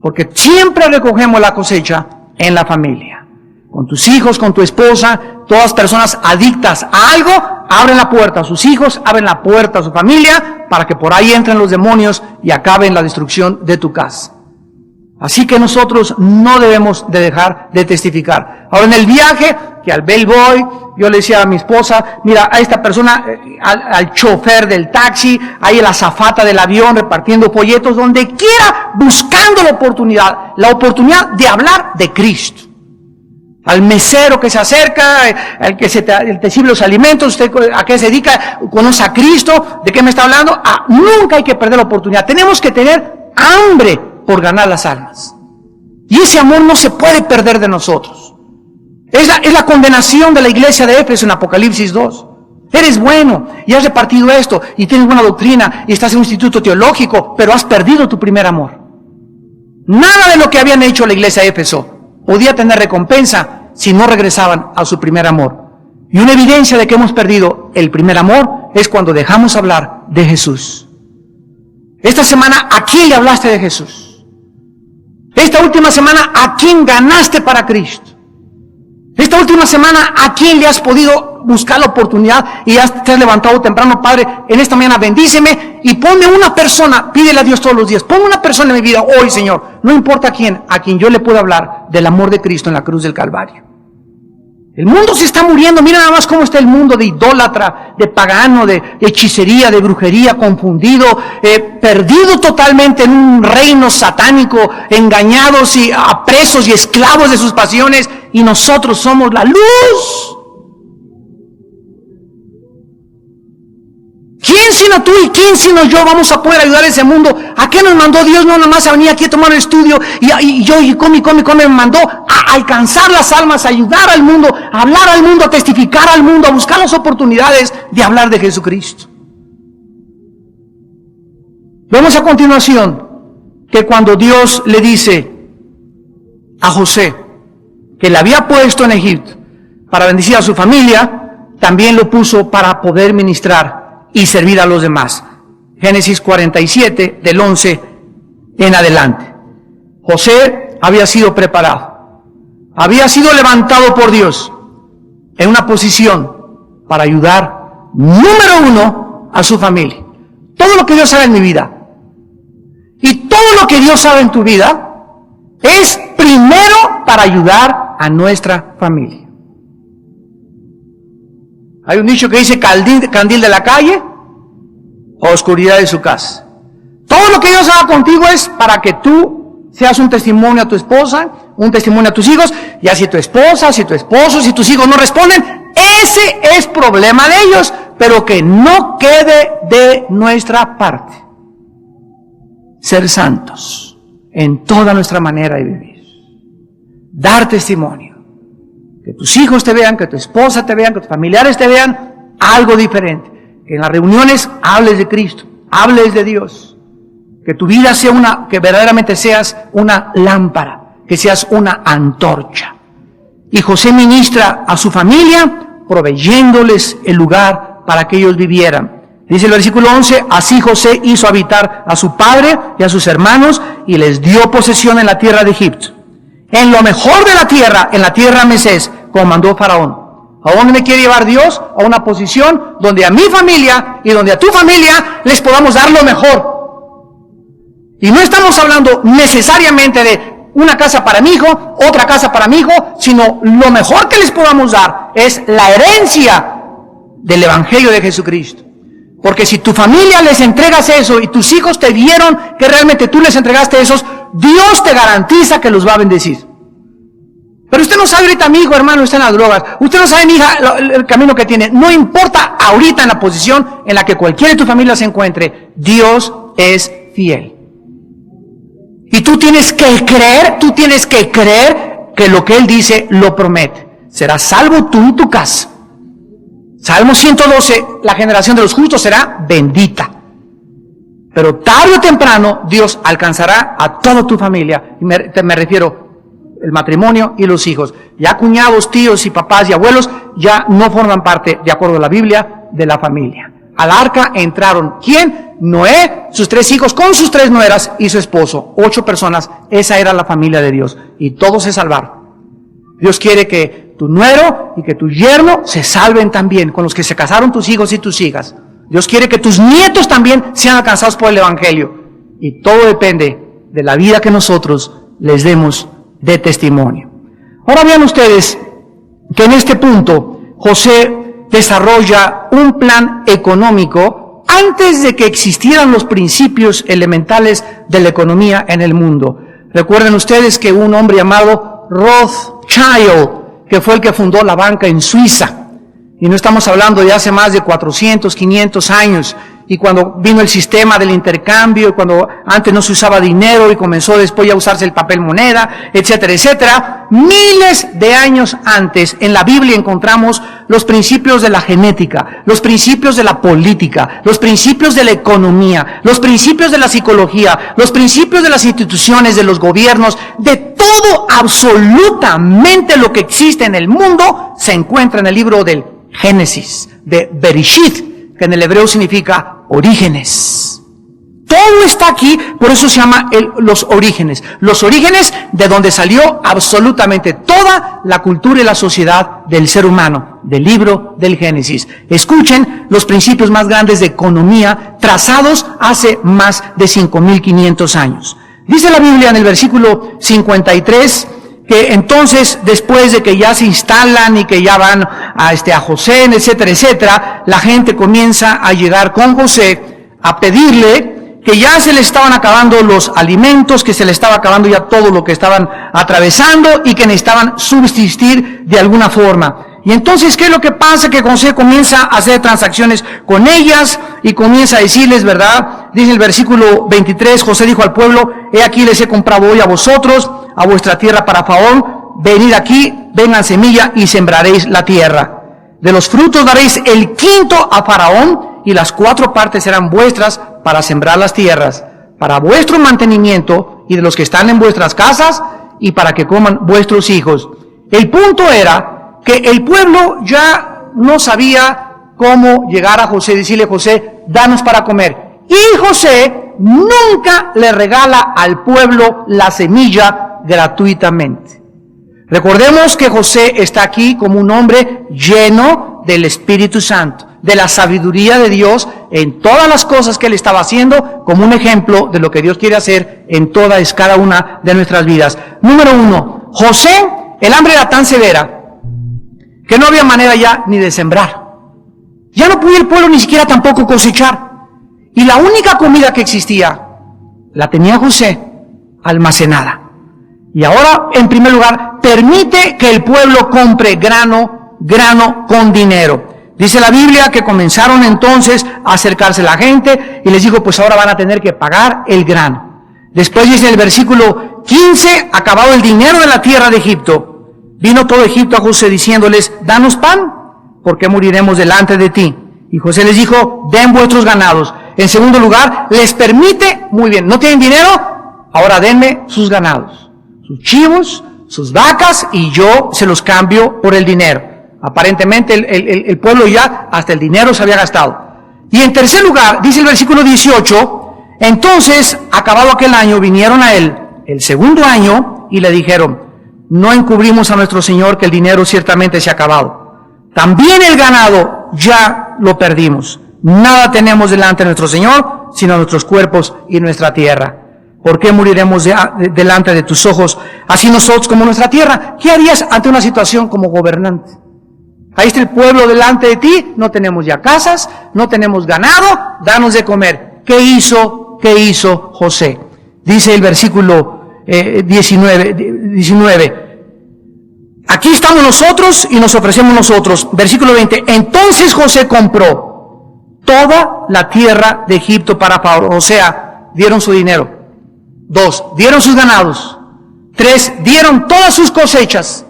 Porque siempre recogemos la cosecha en la familia. Con tus hijos, con tu esposa, todas personas adictas a algo, abren la puerta a sus hijos, abren la puerta a su familia, para que por ahí entren los demonios y acaben la destrucción de tu casa. Así que nosotros no debemos de dejar de testificar. Ahora, en el viaje, que al bellboy, yo le decía a mi esposa, mira, a esta persona, al chofer del taxi, ahí a la azafata del avión repartiendo folletos, donde quiera, buscando la oportunidad de hablar de Cristo. Al mesero que se acerca, el que te sirve los alimentos, usted a qué se dedica, conoce a Cristo, ¿de qué me está hablando? Nunca hay que perder la oportunidad. Tenemos que tener hambre por ganar las almas. Y ese amor no se puede perder de nosotros. Es la condenación de la iglesia de Éfeso en Apocalipsis 2. Eres bueno y has repartido esto y tienes buena doctrina y estás en un instituto teológico, pero has perdido tu primer amor. Nada de lo que habían hecho la iglesia de Éfeso podía tener recompensa si no regresaban a su primer amor. Y una evidencia de que hemos perdido el primer amor es cuando dejamos hablar de Jesús? Esta semana, ¿a quién le hablaste de Jesús? Esta última semana, ¿a quién ganaste para Cristo? Esta última semana, ¿a quién le has podido buscar la oportunidad y te has levantado temprano? Padre, en esta mañana bendíceme y ponme una persona, pídele a Dios todos los días, ponme una persona en mi vida hoy, Señor, no importa a quien yo le pueda hablar del amor de Cristo en la cruz del Calvario. El mundo se está muriendo, mira nada más cómo está el mundo de idólatra, de pagano, de hechicería, de brujería, confundido, perdido totalmente en un reino satánico, engañados y presos y esclavos de sus pasiones, y nosotros somos la luz. ¿Quién sino tú y quién sino yo vamos a poder ayudar a ese mundo? ¿A qué nos mandó Dios? No nada más a venir aquí a tomar el estudio y yo come, me mandó a alcanzar las almas, a ayudar al mundo, a hablar al mundo, a testificar al mundo, a buscar las oportunidades de hablar de Jesucristo. Vemos a continuación que cuando Dios le dice a José que le había puesto en Egipto para bendecir a su familia, también lo puso para poder ministrar y servir a los demás. Génesis 47, del 11 en adelante. José había sido preparado, había sido levantado por Dios en una posición para ayudar, número uno, a su familia. Todo lo que Dios sabe en mi vida y todo lo que Dios sabe en tu vida es primero para ayudar a nuestra familia. Hay un dicho que dice candil de la calle, oscuridad de su casa. Todo lo que Dios haga contigo es para que tú seas un testimonio a tu esposa, un testimonio a tus hijos, y así tu esposa, si tu esposo, si tus hijos no responden, ese es problema de ellos, pero que no quede de nuestra parte. Ser santos en toda nuestra manera de vivir. Dar testimonio. Que tus hijos te vean, que tu esposa te vean, que tus familiares te vean algo diferente. Que en las reuniones hables de Cristo, hables de Dios. Que tu vida sea que verdaderamente seas una lámpara, que seas una antorcha. Y José ministra a su familia, proveyéndoles el lugar para que ellos vivieran. Dice el versículo 11, así José hizo habitar a su padre y a sus hermanos y les dio posesión en la tierra de Egipto. En lo mejor de la tierra, en la tierra Mesés, como mandó Faraón. ¿A dónde me quiere llevar Dios? A una posición donde a mi familia y donde a tu familia les podamos dar lo mejor. Y no estamos hablando necesariamente de una casa para mi hijo, otra casa para mi hijo, sino lo mejor que les podamos dar es la herencia del Evangelio de Jesucristo. Porque si tu familia les entregas eso y tus hijos te vieron que realmente tú les entregaste esos, Dios te garantiza que los va a bendecir. Pero usted no sabe ahorita, mi hijo, hermano, está en las drogas. Usted no sabe, mi hija, el camino que tiene. No importa ahorita en la posición en la que cualquiera de tu familia se encuentre, Dios es fiel. Y tú tienes que creer que lo que Él dice lo promete. Serás salvo tú y tu casa. Salmo 112, la generación de los justos será bendita. Pero tarde o temprano Dios alcanzará a toda tu familia. Y me refiero el matrimonio y los hijos. Ya cuñados, tíos y papás y abuelos ya no forman parte, de acuerdo a la Biblia, de la familia. Al arca entraron, ¿quién? Noé, sus 3 hijos con sus 3 nueras y su esposo. 8 personas, esa era la familia de Dios. Y todos se salvaron. Dios quiere que tu nuero y que tu yerno se salven también, con los que se casaron tus hijos y tus hijas. Dios quiere que tus nietos también sean alcanzados por el Evangelio. Y todo depende de la vida que nosotros les demos de testimonio. Ahora vean ustedes que en este punto José desarrolla un plan económico antes de que existieran los principios elementales de la economía en el mundo. Recuerden ustedes que un hombre llamado Rothschild, que fue el que fundó la banca en Suiza, y no estamos hablando de hace más de 400, 500 años, y cuando vino el sistema del intercambio, cuando antes no se usaba dinero y comenzó después ya a usarse el papel moneda, etcétera, etcétera, miles de años antes en la Biblia encontramos los principios de la genética, los principios de la política, los principios de la economía, los principios de la psicología, los principios de las instituciones, de los gobiernos, de todo absolutamente lo que existe en el mundo se encuentra en el libro del Génesis, de Bereshit, que en el hebreo significa orígenes. Todo está aquí, por eso se llama los orígenes. Los orígenes de donde salió absolutamente toda la cultura y la sociedad del ser humano, del libro del Génesis. Escuchen los principios más grandes de economía trazados hace más de 5.500 años. Dice la Biblia en el versículo 53 que entonces, después de que ya se instalan y que ya van a José, etcétera, etcétera, la gente comienza a llegar con José a pedirle que ya se les estaban acabando los alimentos, que se les estaba acabando ya todo lo que estaban atravesando y que necesitaban subsistir de alguna forma. Y entonces, ¿qué es lo que pasa? Que José comienza a hacer transacciones con ellas y comienza a decirles, ¿verdad? Dice el versículo 23, José dijo al pueblo, he aquí les he comprado hoy a vosotros, a vuestra tierra para Faraón, venid aquí, vengan semilla y sembraréis la tierra. De los frutos daréis el quinto a Faraón y las 4 partes serán vuestras para sembrar las tierras, para vuestro mantenimiento y de los que están en vuestras casas y para que coman vuestros hijos. El punto era que el pueblo ya no sabía cómo llegar a José y decirle, José, danos para comer. Y José nunca le regala al pueblo la semilla gratuitamente. Recordemos que José está aquí como un hombre lleno del Espíritu Santo, de la sabiduría de Dios en todas las cosas que él estaba haciendo, como un ejemplo de lo que Dios quiere hacer en todas, cada una de nuestras vidas. Número 1, José, el hambre era tan severa que no había manera ya ni de sembrar. Ya no podía el pueblo ni siquiera tampoco cosechar. Y la única comida que existía, la tenía José almacenada. Y ahora, en primer lugar, permite que el pueblo compre grano con dinero. Dice la Biblia que comenzaron entonces a acercarse la gente y les dijo, pues ahora van a tener que pagar el grano. Después dice el versículo 15, acabado el dinero de la tierra de Egipto, vino todo Egipto a José diciéndoles, danos pan, porque moriremos delante de ti. Y José les dijo, den vuestros ganados. En segundo lugar, les permite, muy bien, ¿no tienen dinero? Ahora denme sus ganados, sus chivos, sus vacas, y yo se los cambio por el dinero. Aparentemente el pueblo ya hasta el dinero se había gastado. Y en tercer lugar, dice el versículo 18, entonces, acabado aquel año, vinieron a él el segundo año y le dijeron, no encubrimos a nuestro Señor que el dinero ciertamente se ha acabado. También el ganado ya lo perdimos. Nada tenemos delante de nuestro Señor, sino nuestros cuerpos y nuestra tierra. ¿Por qué moriremos delante de tus ojos, así nosotros como nuestra tierra? ¿Qué harías ante una situación como gobernante? Ahí está el pueblo delante de ti, no tenemos ya casas, no tenemos ganado, danos de comer. ¿Qué hizo José? Dice el versículo 19. Aquí estamos nosotros y nos ofrecemos nosotros. Versículo 20. Entonces José compró toda la tierra de Egipto para Faraón. O sea, dieron su dinero. 2, dieron sus ganados. 3, dieron todas sus cosechas.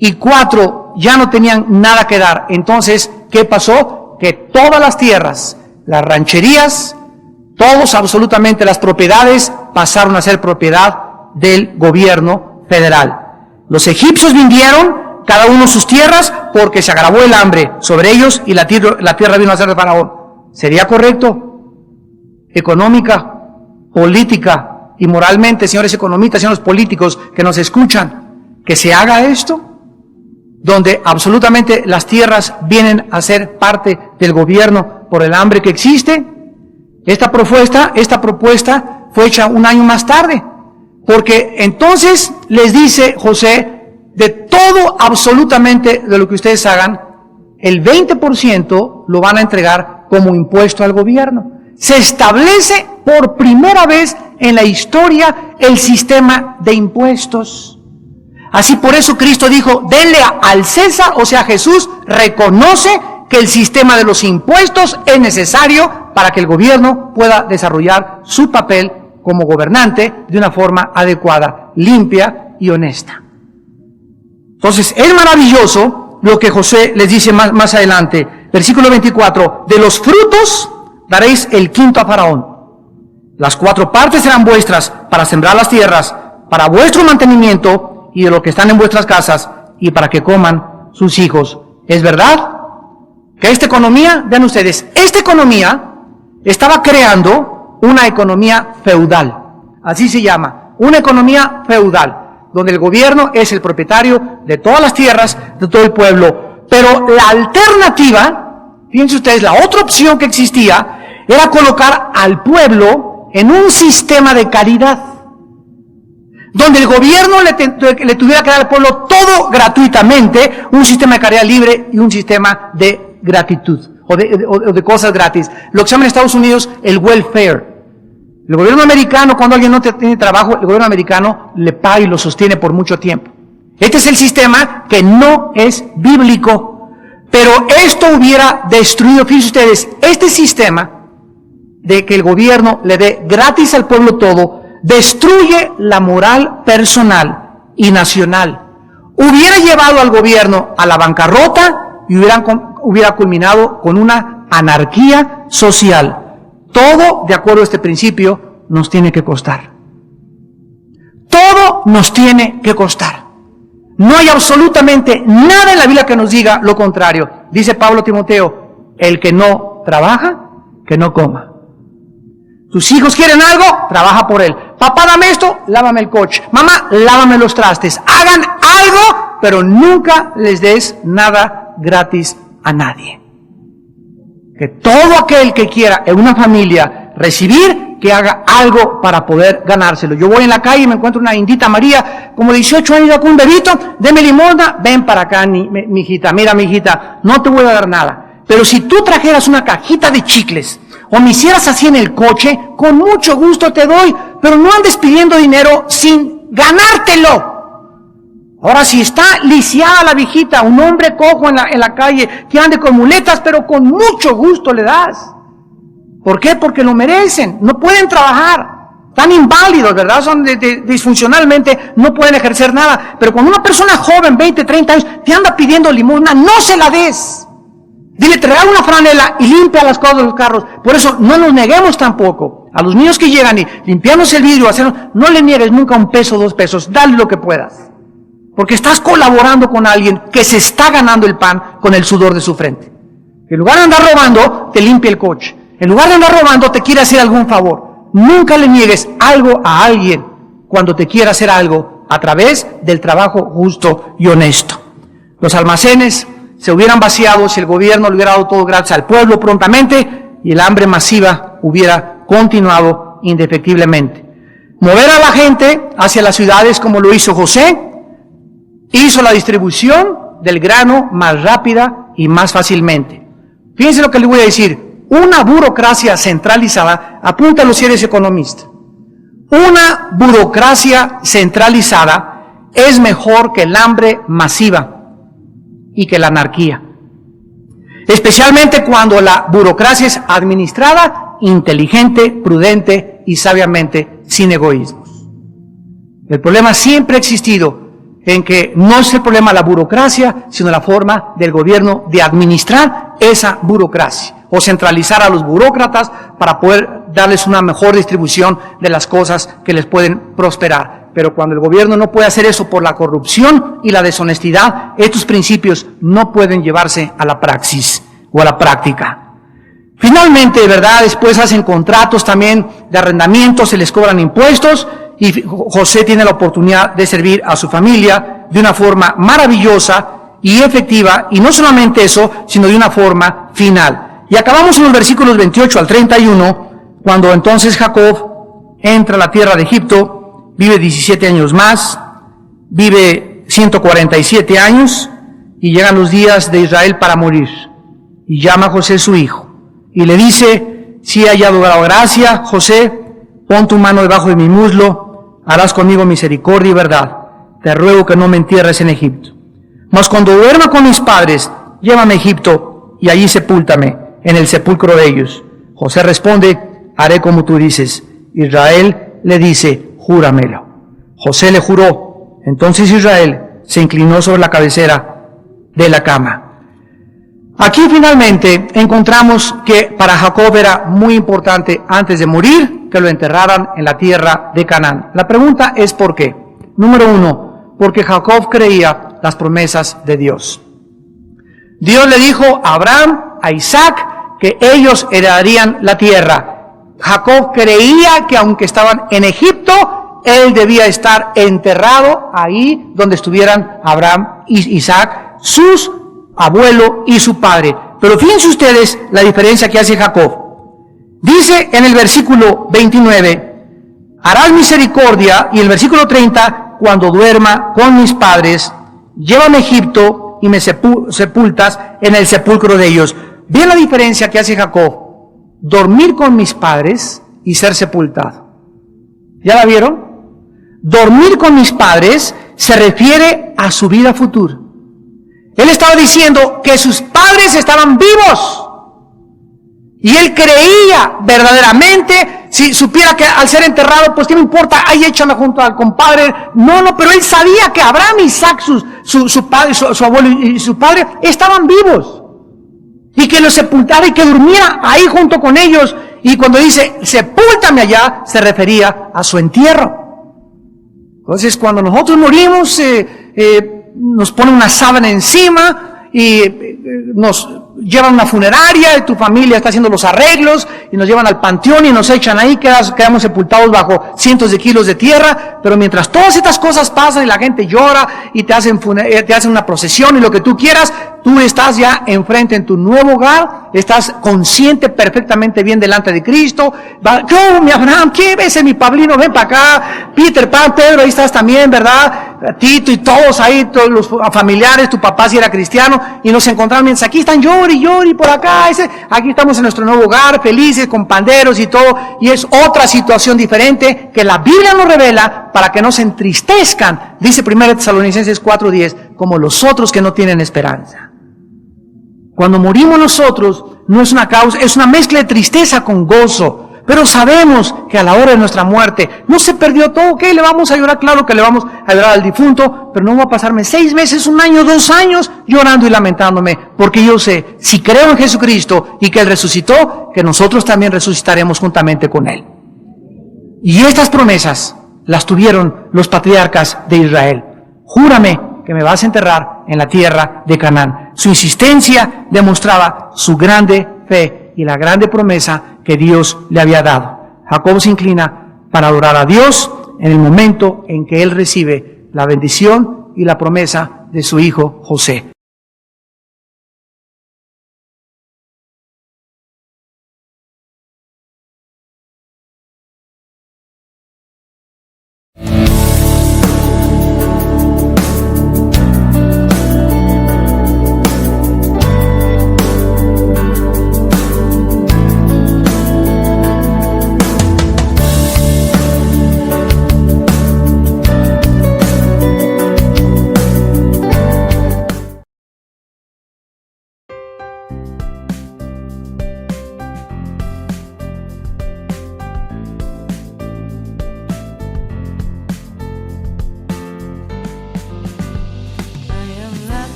Y 4, ya no tenían nada que dar. Entonces, ¿qué pasó? Que todas las tierras, las rancherías, todos absolutamente las propiedades pasaron a ser propiedad del gobierno federal. Los egipcios vendieron cada uno sus tierras porque se agravó el hambre sobre ellos y la tierra vino a ser de Faraón. ¿Sería correcto? Económica, política y moralmente, señores economistas, señores políticos que nos escuchan, que se haga esto, donde absolutamente las tierras vienen a ser parte del gobierno por el hambre que existe. Esta propuesta fue hecha un año más tarde, porque entonces les dice José, de todo absolutamente de lo que ustedes hagan, el 20% lo van a entregar como impuesto al gobierno. Se establece por primera vez en la historia el sistema de impuestos. Así por eso Cristo dijo, denle al César, o sea Jesús reconoce que el sistema de los impuestos es necesario para que el gobierno pueda desarrollar su papel como gobernante de una forma adecuada, limpia y honesta. Entonces, es maravilloso lo que José les dice más adelante. Versículo 24, de los frutos daréis el quinto a Faraón. Las 4 partes serán vuestras para sembrar las tierras, para vuestro mantenimiento y de lo que están en vuestras casas y para que coman sus hijos. ¿Es verdad? Que esta economía, vean ustedes, esta economía estaba creando una economía feudal. Así se llama, una economía feudal, donde el gobierno es el propietario de todas las tierras, de todo el pueblo. Pero la alternativa, fíjense ustedes, la otra opción que existía, era colocar al pueblo en un sistema de caridad, donde el gobierno le tuviera que dar al pueblo todo gratuitamente, un sistema de caridad libre y un sistema de gratitud, o de cosas gratis. Lo que se llama en Estados Unidos el welfare. El gobierno americano, cuando alguien no tiene trabajo, el gobierno americano le paga y lo sostiene por mucho tiempo. Este es el sistema que no es bíblico, pero esto hubiera destruido, fíjense ustedes, este sistema de que el gobierno le dé gratis al pueblo todo, destruye la moral personal y nacional. Hubiera llevado al gobierno a la bancarrota y hubiera culminado con una anarquía social. Todo, de acuerdo a este principio, nos tiene que costar. Todo nos tiene que costar. No hay absolutamente nada en la Biblia que nos diga lo contrario. Dice Pablo a Timoteo, el que no trabaja, que no coma. Tus hijos quieren algo, trabaja por él. Papá, dame esto, lávame el coche. Mamá, lávame los trastes. Hagan algo, pero nunca les des nada gratis a nadie. Que todo aquel que quiera en una familia recibir, que haga algo para poder ganárselo. Yo voy en la calle y me encuentro una indita María, como 18 años, con un bebito, deme limosna, ven para acá, mi hijita, mira mi hijita, no te voy a dar nada. Pero si tú trajeras una cajita de chicles, o me hicieras así en el coche, con mucho gusto te doy, pero no andes pidiendo dinero sin ganártelo. Ahora, si está lisiada la viejita, un hombre cojo en la calle, que ande con muletas, pero con mucho gusto le das. ¿Por qué? Porque lo merecen, no pueden trabajar, están inválidos, ¿verdad? Son disfuncionalmente, no pueden ejercer nada. Pero cuando una persona joven, 20, 30 años, te anda pidiendo limosna, no se la des. Dile, te regalo una franela y limpia las cosas de los carros. Por eso, no nos neguemos tampoco. A los niños que llegan y limpiamos el vidrio, no le niegues nunca un peso, 2 pesos, dale lo que puedas. Porque estás colaborando con alguien que se está ganando el pan con el sudor de su frente. En lugar de andar robando, te limpia el coche. En lugar de andar robando, te quiere hacer algún favor. Nunca le niegues algo a alguien cuando te quiera hacer algo a través del trabajo justo y honesto. Los almacenes se hubieran vaciado si el gobierno le hubiera dado todo gratis al pueblo prontamente y el hambre masiva hubiera continuado indefectiblemente. Mover a la gente hacia las ciudades como lo hizo José, hizo la distribución del grano más rápida y más fácilmente. Fíjense lo que le voy a decir. Una burocracia centralizada, apúntalo si eres economista. Una burocracia centralizada es mejor que el hambre masiva y que la anarquía. Especialmente cuando la burocracia es administrada, inteligente, prudente y sabiamente, sin egoísmos. El problema siempre ha existido en que no es el problema la burocracia, sino la forma del gobierno de administrar esa burocracia o centralizar a los burócratas para poder darles una mejor distribución de las cosas que les pueden prosperar. Pero cuando el gobierno no puede hacer eso por la corrupción y la deshonestidad, estos principios no pueden llevarse a la praxis o a la práctica. Finalmente, de verdad, después hacen contratos también de arrendamiento, se les cobran impuestos, y José tiene la oportunidad de servir a su familia de una forma maravillosa y efectiva, y no solamente eso, sino de una forma final. Y acabamos en los versículos 28 al 31, cuando entonces Jacob entra a la tierra de Egipto, vive 17 años más, vive 147 años, y llegan los días de Israel para morir. Y llama a José su hijo, y le dice, si he hallado gracia, José, pon tu mano debajo de mi muslo, harás conmigo misericordia y verdad. Te ruego que no me entierres en Egipto. Mas cuando duerma con mis padres, llévame a Egipto, y allí sepúltame en el sepulcro de ellos. José responde, haré como tú dices. Israel le dice, júramelo. José le juró. Entonces Israel se inclinó sobre la cabecera de la cama. Aquí finalmente encontramos que para Jacob era muy importante antes de morir que lo enterraran en la tierra de Canaán. La pregunta es ¿por qué? Número 1, porque Jacob creía las promesas de Dios. Dios le dijo a Abraham, a Isaac que ellos heredarían la tierra. Jacob creía que aunque estaban en Egipto, él debía estar enterrado ahí donde estuvieran Abraham y Isaac, sus abuelos y su padre. Pero fíjense ustedes la diferencia que hace Jacob. Dice en el versículo 29, harás misericordia, y el versículo 30, cuando duerma con mis padres, llévame a Egipto y me sepultas en el sepulcro de ellos. ¿Ven la diferencia que hace Jacob? Dormir con mis padres y ser sepultado. ¿Ya la vieron? Dormir con mis padres se refiere a su vida futura. Él estaba diciendo que sus padres estaban vivos. Y él creía verdaderamente, si supiera que al ser enterrado, pues qué me importa, ahí échame junto al compadre. No, pero él sabía que Abraham, Isaac, su padre, su abuelo y su padre estaban vivos. Y que los sepultara y que durmiera ahí junto con ellos. Y cuando dice, sepúltame allá, se refería a su entierro. Entonces, cuando nosotros morimos, nos ponen una sábana encima y nos llevan a una funeraria, y tu familia está haciendo los arreglos, y nos llevan al panteón y nos echan ahí, quedamos sepultados bajo cientos de kilos de tierra. Pero mientras todas estas cosas pasan y la gente llora y te hacen una procesión y lo que tú quieras, tú estás ya enfrente en tu nuevo hogar, estás consciente perfectamente bien delante de Cristo. Yo, mi Abraham, ¿qué ves? Mi Pablino, ven para acá. Peter Pan, Pedro, ahí estás también, ¿verdad? Tito y todos ahí, todos los familiares, tu papá si era cristiano, y nos encontramos mientras aquí están llori por acá. Aquí estamos en nuestro nuevo hogar, felices, con panderos y todo, y es otra situación diferente que la Biblia nos revela para que no se entristezcan, dice 1 Tesalonicenses 4:10, como los otros que no tienen esperanza. Cuando morimos nosotros, no es una causa, es una mezcla de tristeza con gozo. Pero sabemos que a la hora de nuestra muerte no se perdió todo. ¿Qué? Le vamos a llorar, claro que le vamos a llorar al difunto, pero no va a pasarme 6 meses, 1 año, 2 años llorando y lamentándome, porque yo sé, si creo en Jesucristo y que Él resucitó, que nosotros también resucitaremos juntamente con Él. Y estas promesas las tuvieron los patriarcas de Israel. Júrame que me vas a enterrar en la tierra de Canaán. Su insistencia demostraba su grande fe y la grande promesa que Dios le había dado. Jacob se inclina para adorar a Dios en el momento en que él recibe la bendición y la promesa de su hijo José.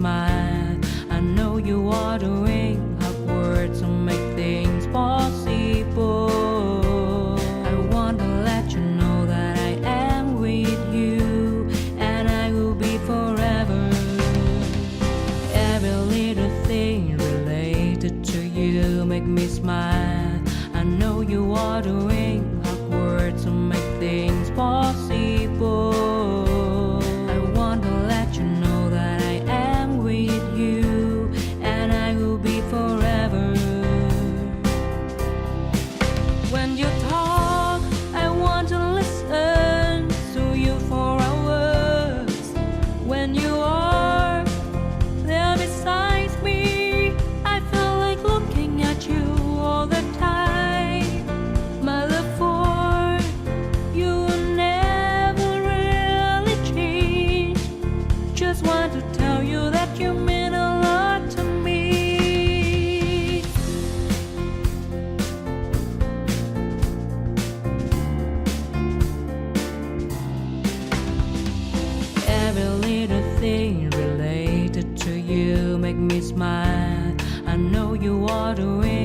smile. I know you are doing hard work to make things possible. I want to let you know that I am with you, and I will be forever. Every little thing related to you make me smile. I know you are doing hard work to make things possible. I want to let you know that I am with you, and I will be forever. When you talk, I want to listen to you for hours. When you are there beside me, I feel like looking at you all the time. My love for you will never really change. Just want to tell you that you mean a lot to me. Every little thing related to you make me smile. I know you are doing